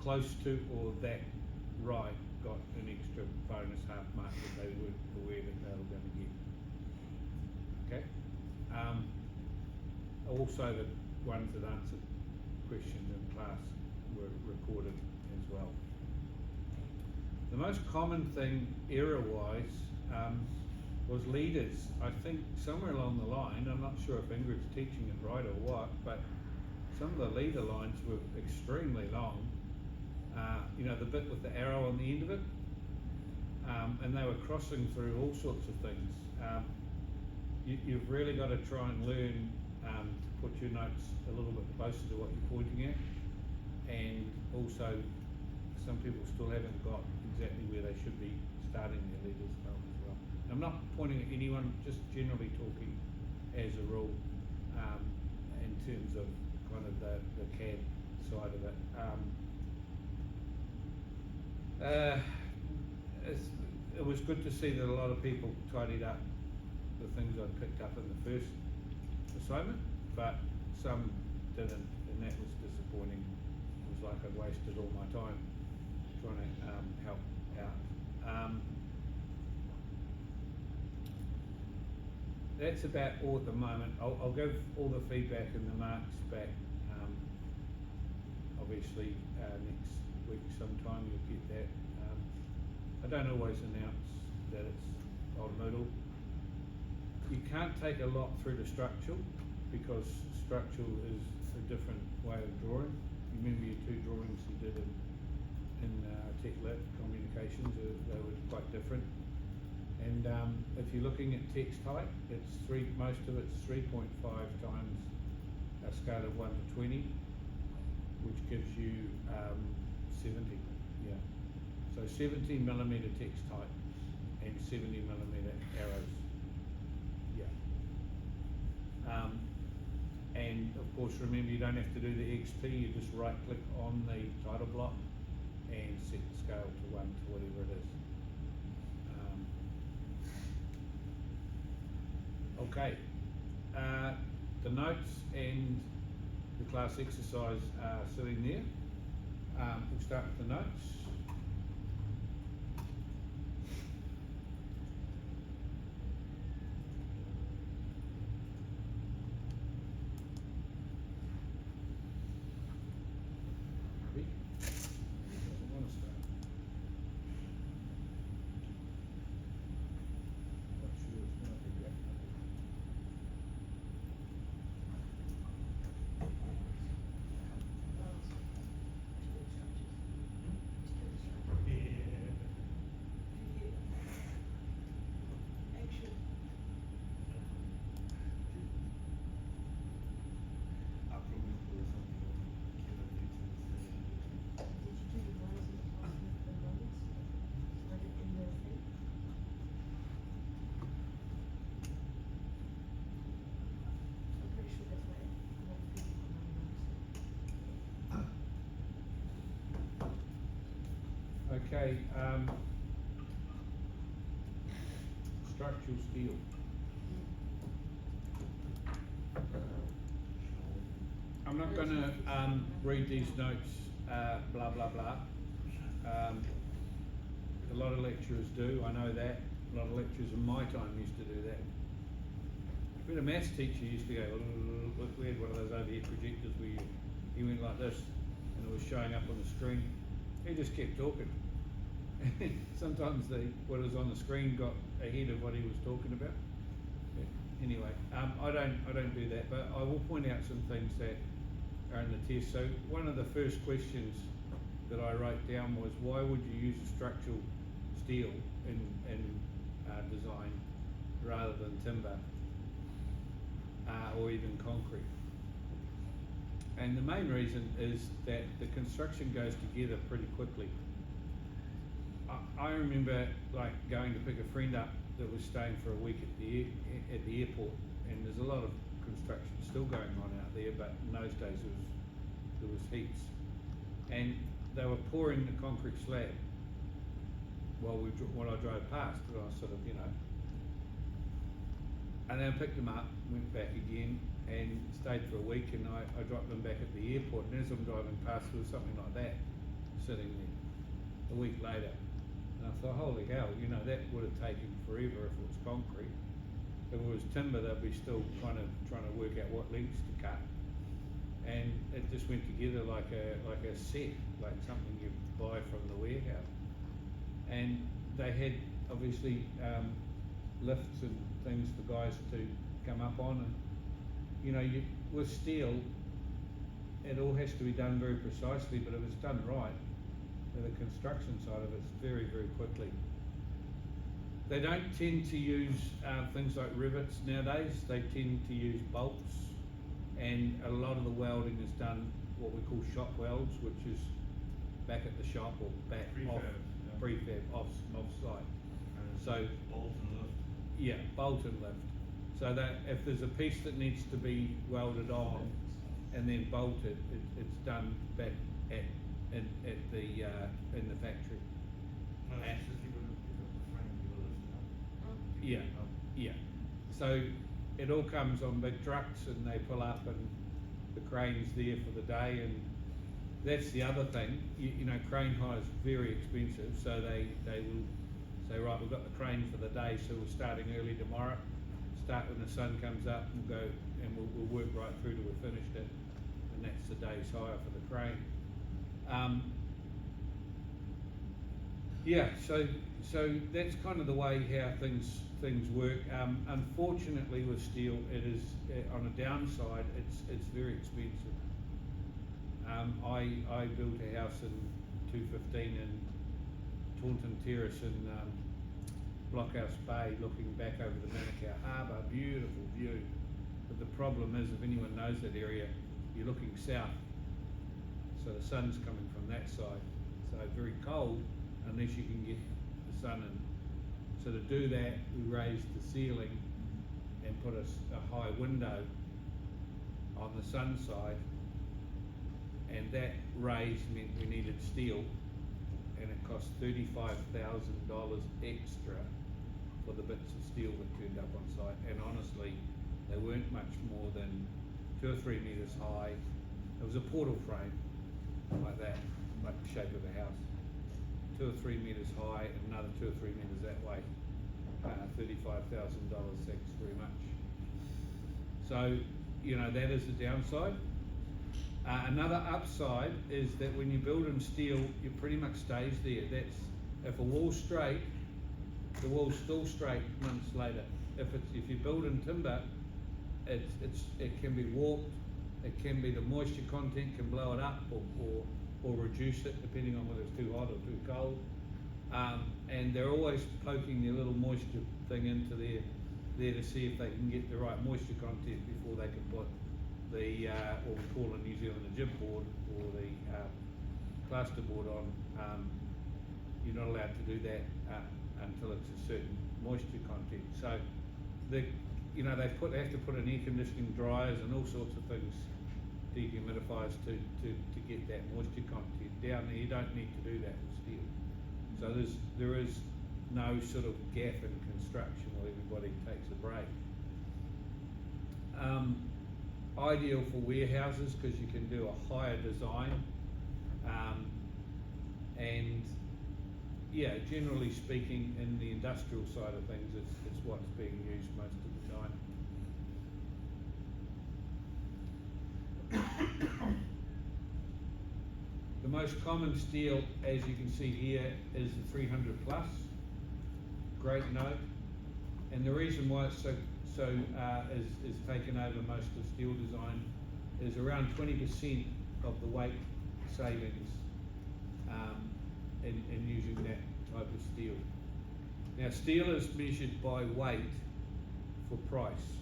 close to or that right got an extra bonus half mark that they weren't aware that they were going to get. Okay. Also, the ones that answered questions in class were recorded as well. The most common thing error-wise was leaders. I think somewhere along the line, I'm not sure if Ingrid's teaching it right or what, but some of the leader lines were extremely long. You know, the bit with the arrow on the end of it, and they were crossing through all sorts of things. You've really got to try and learn to put your notes a little bit closer to what you're pointing at, and also some people still haven't got exactly where they should be starting their leaders as well. I'm not pointing at anyone, just generally talking as a rule in terms of kind of the CAD side of it. It was good to see that a lot of people tidied up the things I picked up in the first assignment, but some didn't, and that was disappointing. It was like I'd wasted all my time trying to help out. That's about all at the moment. I'll give all the feedback and the marks back. Obviously, next week sometime you'll get that. I don't always announce that it's old Moodle. You can't take a lot through the structural because structural is a different way of drawing. You remember your two drawings you did in Tech Lab communications, they were quite different. And if you're looking at text height, it's most of it's 3.5 times a scale of 1 to 20, which gives you 70. Yeah. So 17 millimeter text height and 70 millimeter arrows. Yeah. And of course, remember you don't have to do the XP. You just right click on the title block and set the scale to 1 to whatever it is. Okay, the notes and the class exercise are sitting there. We'll start with the notes. Okay, structural steel. I'm not going to read these notes, blah, blah, blah. A lot of lecturers do, I know that. A lot of lecturers in my time used to do that. But a maths teacher used to go, we had one of those overhead projectors where he went like this and it was showing up on the screen. He just kept talking. Sometimes what was on the screen got ahead of what he was talking about. Yeah. Anyway, I don't do that, but I will point out some things that are in the test. So one of the first questions that I wrote down was, why would you use a structural steel in design rather than timber or even concrete? And the main reason is that the construction goes together pretty quickly. I remember like going to pick a friend up that was staying for a week at the airport, and there's a lot of construction still going on out there, but in those days there was heaps, and they were pouring the concrete slab while I drove past, and I was sort of, you know, and then I picked them up, went back again, and stayed for a week, and I dropped them back at the airport, and as I'm driving past there was something like that sitting there a week later. And I thought, holy hell, you know, that would have taken forever if it was concrete. If it was timber, they'd be still kind of trying to work out what lengths to cut. And it just went together like a set, like something you buy from the warehouse. And they had obviously lifts and things for guys to come up on, and you know, with steel, it all has to be done very precisely, but if it's done right, the construction side of it's very, very quickly. They don't tend to use things like rivets nowadays. They tend to use bolts, and a lot of the welding is done what we call shop welds, which is back at the shop or back off prefab off site. So bolt and lift. Yeah, bolt and lift. So that if there's a piece that needs to be welded on and then bolted, it's done back in the factory. No, And- it's just even the frame you will lift Yeah, yeah. So it all comes on big trucks and they pull up and the crane's there for the day, and that's the other thing. You know, crane hire is very expensive, so they will say, right, we've got the crane for the day, so we're starting early tomorrow. Start when the sun comes up, and we'll go and we'll work right through till we've finished it, and that's the day's hire for the crane. Yeah, so that's kind of the way how things work. Unfortunately, with steel, it is on a downside. It's very expensive. I built a house in 215 in Taunton Terrace in Blockhouse Bay, looking back over the Manukau Harbour. Beautiful view. But the problem is, if anyone knows that area, you're looking south, so the sun's coming from that side. So very cold unless you can get the sun in. So to do that, we raised the ceiling and put a high window on the sun side, and that raise meant we needed steel, and it cost $35,000 extra for the bits of steel that turned up on site. And honestly, they weren't much more than 2 or 3 meters high. It was a portal frame like that, like the shape of a house. 2 or 3 meters high and another 2 or 3 meters that way. $35,000, thanks very much. So, you know, that is the downside. Another upside is that when you build in steel, it pretty much stays there. That's, if a wall's straight, the wall's still straight months later. If you build in timber, it can be warped. It can be the moisture content can blow it up or reduce it depending on whether it's too hot or too cold. And they're always poking their little moisture thing into there to see if they can get the right moisture content before they can put the what we call in New Zealand a jib board or the plaster board on. You're not allowed to do that until it's a certain moisture content. So they have to put in air conditioning dryers and all sorts of things, dehumidifiers to get that moisture content down there. You don't need to do that with steel. So there is no sort of gap in construction where everybody takes a break. Ideal for warehouses because you can do a higher design, and yeah, generally speaking, in the industrial side of things, it's what's being used most of the time. The most common steel, as you can see here, is the 300 plus. Great note, and the reason why it's is taken over most of steel design is around 20% of the weight savings in using that type of steel. Now, steel is measured by weight for price.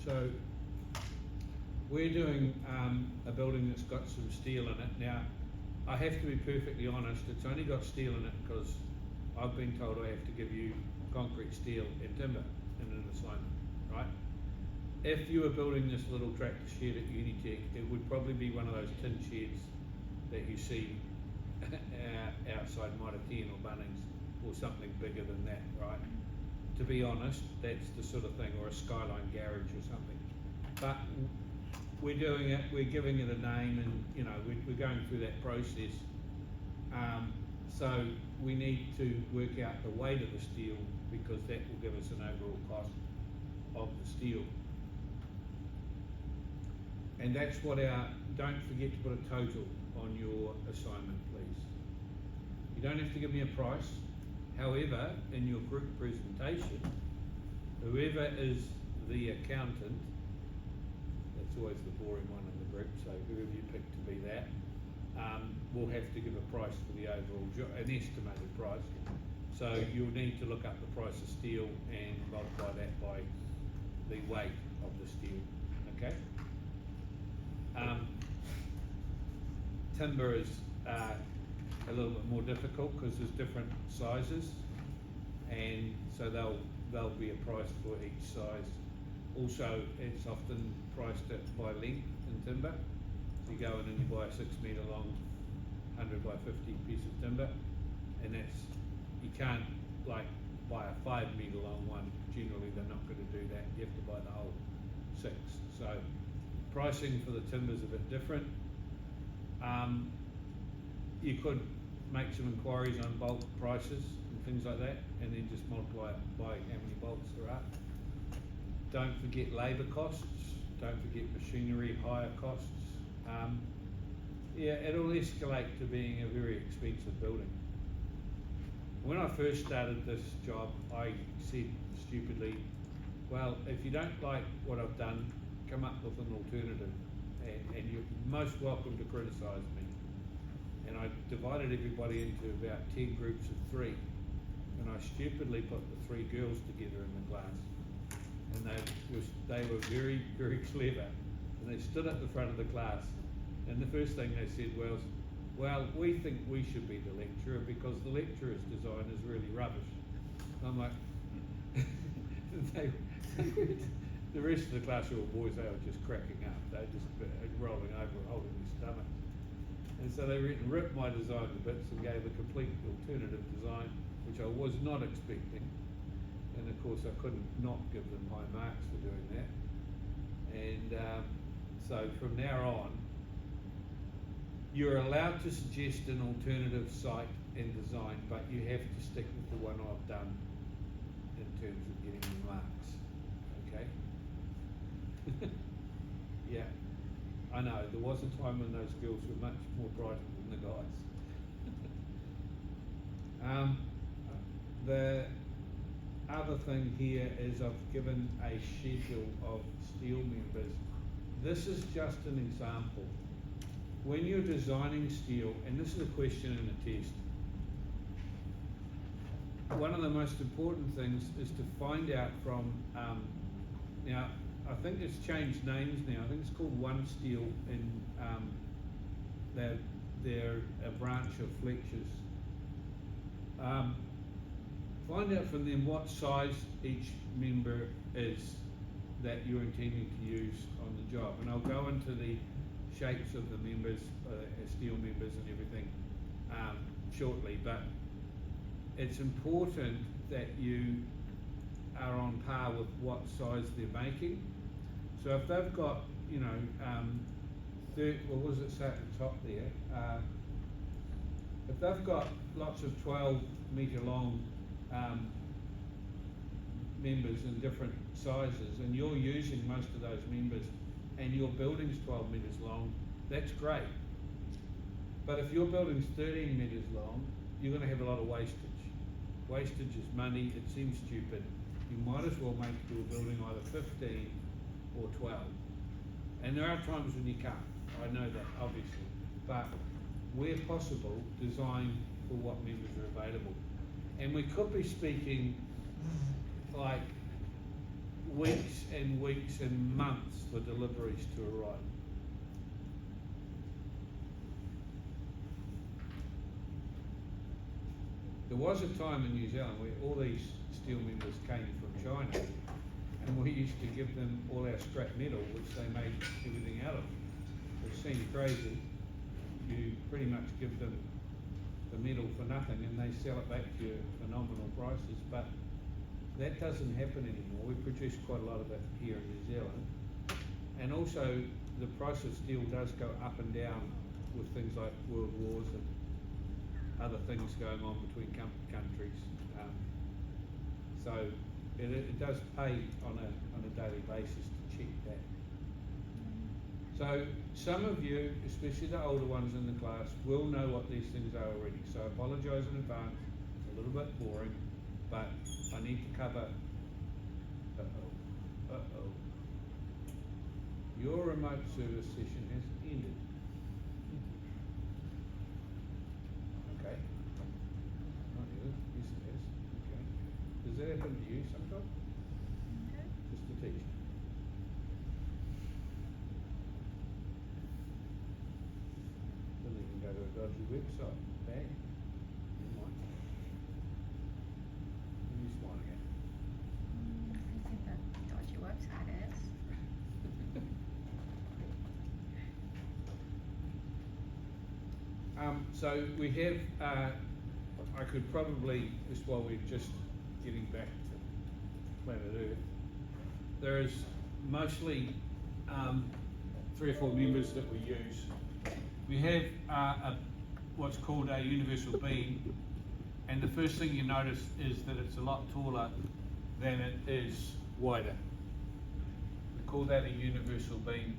So we're doing a building that's got some steel in it. Now, I have to be perfectly honest, it's only got steel in it because I've been told I have to give you concrete, steel and timber in an assignment, right? If you were building this little tractor shed at Unitech, it would probably be one of those tin sheds that you see outside Mitre 10 or Bunnings, or something bigger than that, right? To be honest, that's the sort of thing, or a Skyline garage or something. But we're doing it, we're giving it a name, and you know, we're going through that process So we need to work out the weight of the steel, because that will give us an overall cost of the steel. And that's what don't forget to put a total on your assignment, please. You don't have to give me a price. However, in your group presentation, whoever is the accountant, that's always the boring one in the group, so whoever you pick to be that, will have to give a price for the overall an estimated price. So you'll need to look up the price of steel and multiply that by the weight of the steel, okay? Timber is a little bit more difficult because there's different sizes, and so there'll be a price for each size. Also, it's often priced by length in timber. You go in and you buy a 6 metre long 100 by 50 piece of timber, and you can't like buy a 5 metre long one. Generally they're not going to do that. You have to buy the whole 6. So pricing for the timber is a bit different. You could make some inquiries on bulk prices and things like that, and then just multiply it by how many bolts there are. Don't forget labour costs, don't forget machinery hire costs. Yeah, it'll escalate to being a very expensive building. When I first started this job, I said stupidly, well, if you don't like what I've done, come up with an alternative, and you're most welcome to criticise me. And I divided everybody into about 10 groups of 3, and I stupidly put the 3 girls together in the class, and they were very, very clever, and they stood at the front of the class, and the first thing they said was, well, we think we should be the lecturer because the lecturer's design is really rubbish. And I'm like, the rest of the class were boys, they were just cracking up, they were just rolling over, holding their stomachs. And so they ripped my design to bits and gave a complete alternative design, which I was not expecting. And of course I couldn't not give them high marks for doing that. And so from now on, you're allowed to suggest an alternative site and design, but you have to stick with the one I've done in terms of getting the marks, okay? Yeah, I know, there was a time when those girls were much more brighter than the guys. The other thing here is I've given a schedule of steel members. This is just an example. When you're designing steel, and this is a question in a test, one of the most important things is to find out from, now I think it's changed names now, I think it's called One Steel, and they're a branch of Fletcher's. Find out from them what size each member is that you're intending to use on the job, and I'll go into the shapes of the members, steel members and everything shortly, but it's important that you are on par with what size they're making. So if they've got, you know, what does it say at the top there? If they've got lots of 12 metre long members in different sizes, and you're using most of those members, and your building's 12 metres long, that's great. But if your building's 13 metres long, you're going to have a lot of wastage. Wastage is money, it seems stupid. You might as well make your building either 15 or 12. And there are times when you can't, I know that obviously, but where possible, design for what members are available. And we could be speaking like weeks and weeks and months for deliveries to arrive. There was a time in New Zealand where all these steel members came from China, and we used to give them all our scrap metal, which they made everything out of. It seemed crazy. You pretty much give them the metal for nothing and they sell it back to you at phenomenal prices, but that doesn't happen anymore. We produce quite a lot of it here in New Zealand, and also the price of steel does go up and down with things like world wars and other things going on between countries. So it does pay on a daily basis to check that. So some of you, especially the older ones in the class, will know what these things are already. So I apologise in advance, it's a little bit boring, but I need to cover. Your remote service session has ended. Okay. Not you. Yes, it has. Okay. Does that happen to you sometimes? No. Just to teach. Then you can go to a dodgy website. Bang. Never mind. What are you smiling at? I think that dodgy website is. So we have, I could probably, just while we're just getting back to planet Earth, there is mostly 3 or 4 members that we use. We have what's called a universal beam, and the first thing you notice is that it's a lot taller than it is wider. We call that a universal beam.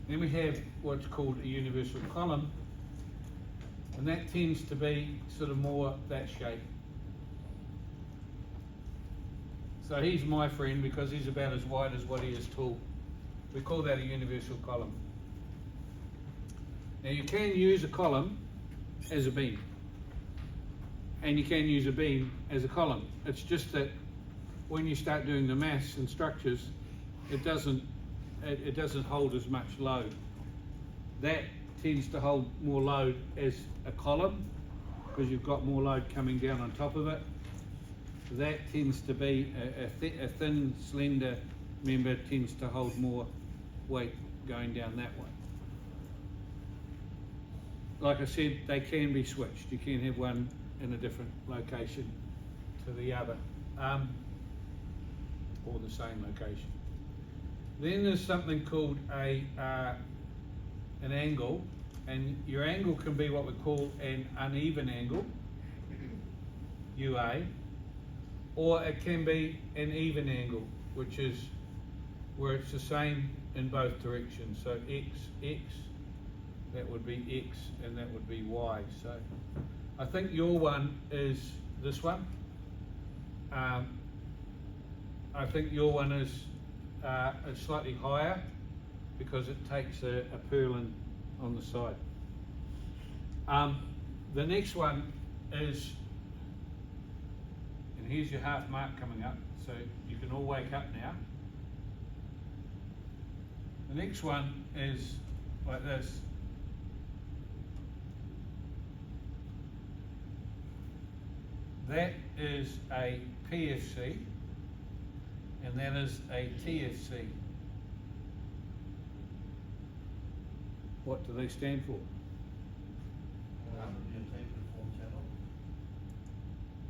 Then we have what's called a universal column, and that tends to be sort of more that shape. So he's my friend because he's about as wide as what he is tall. We call that a universal column. Now you can use a column as a beam, and you can use a beam as a column. It's just that when you start doing the maths and structures, it doesn't hold as much load. That tends to hold more load as a column because you've got more load coming down on top of it. That tends to be a thin, slender member tends to hold more weight going down that way. Like I said, they can be switched. You can have one in a different location to the other, or the same location. Then there's something called an angle, and your angle can be what we call an uneven angle, UA, or it can be an even angle, which is where it's the same in both directions. So X, that would be X, and that would be Y. So I think your one is this one. I think your one is slightly higher because it takes a purlin on the side. The next one is, and here's your half mark coming up, so you can all wake up now. The next one is like this. That is a PFC, and that is a TFC. What do they stand for? Your tapered form channel.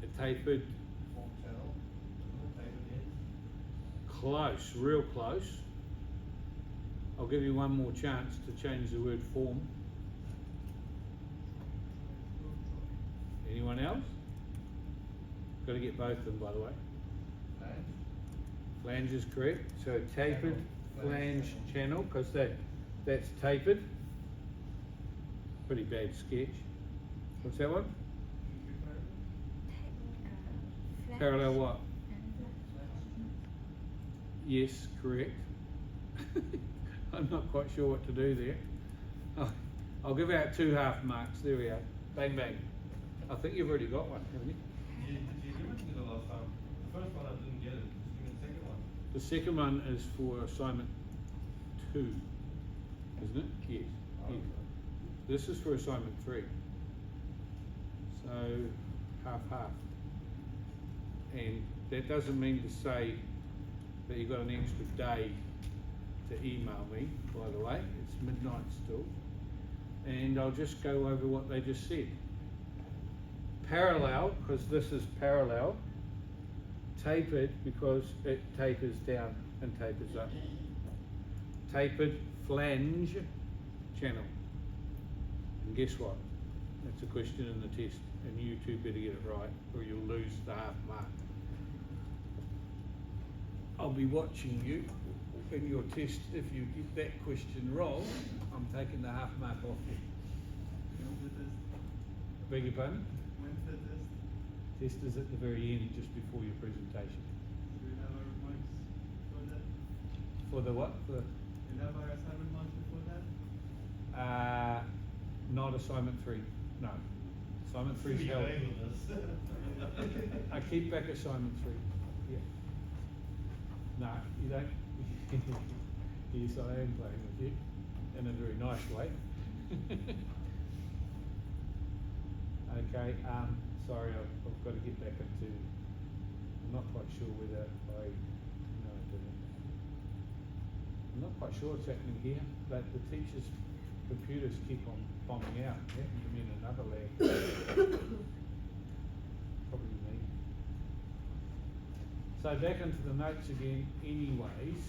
A tapered, Form channel. Tapered end. close, real close. I'll give you one more chance to change the word form. Anyone else? Got to get both of them, by the way. Flange. Flange is correct. So tapered Channel. flange Flange channel, because that's tapered. Pretty bad sketch. What's that one? Parallel what? Yes, correct. I'm not quite sure what to do there. Oh, I'll give out 2 half marks. There we are. Bang, bang. I think you've already got one, haven't you? Did you give it to me the last time? The first one I didn't get it. Just give me the second one. The second one is for assignment 2, isn't it? Yes. Oh, Yes. This is for assignment 3. So, half. And that doesn't mean to say that you've got an extra day to email me, by the way. It's midnight still. And I'll just go over what they just said. Parallel, because this is parallel. Tapered, because it tapers down and tapers up. Tapered flange channel. And guess what? It's the question in the test, and you two better get it right, or you'll lose the half mark. I'll be watching you in your test. If you get that question wrong, I'm taking the half mark off you. When's the test? Beg your pardon? When's the test? Test is at the very end, just before your presentation. Do you have our marks for that? For the what? Do you have our assignment marks before that? Not assignment 3, no. Assignment 3 is held. I keep back assignment 3, yeah. No, you don't? Yes, I am playing with you, in a very nice way. Okay, sorry, I've got to get back into, I'm not quite sure whether no, I didn't. I'm not quite sure what's happening here, but the teachers' computers keep on bombing out. It happened to me in another lab. Probably me. So back into the notes again anyways.